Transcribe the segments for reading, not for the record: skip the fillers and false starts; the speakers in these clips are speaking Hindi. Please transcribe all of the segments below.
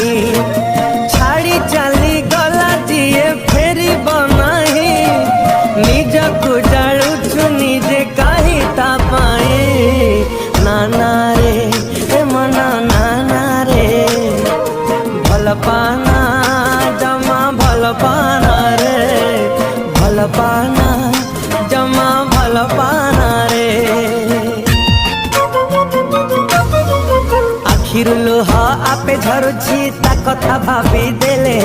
नहीं छाड़ी चली गला दिए फेरी बनाही निज को जालुछु निजे कहीं ता पाए नाना रे ए मना नाना रे भल पाना जमा भल पाना रे भल पाना जमा भल पाना रे आखिर लुह आपे झरुछि ता कथा भाभी देले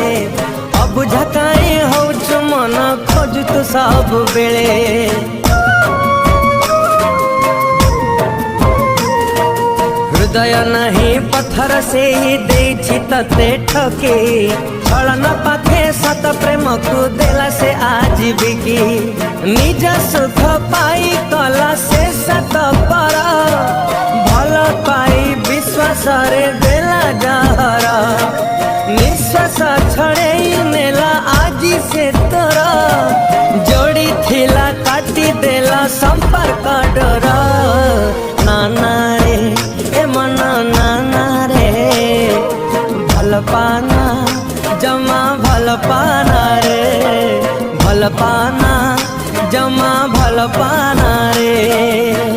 अब झकाए होछु मन खोजु तो सब बेले हृदय नहीं पत्थर से ही देछि तते ठके छलन पाखे सत प्रेम को देला से आज बिकी निज सुख पाई कला से सत पर भल पाई विश्वास रे देला जहर निश्वास छड़े नेला आज से तोरा जोड़ी थिला काटी देला संपर्क डर नाना रे ए मना नाना रे भल पाना जमा भल पाना रे भल पाना जमा भल पाना रे।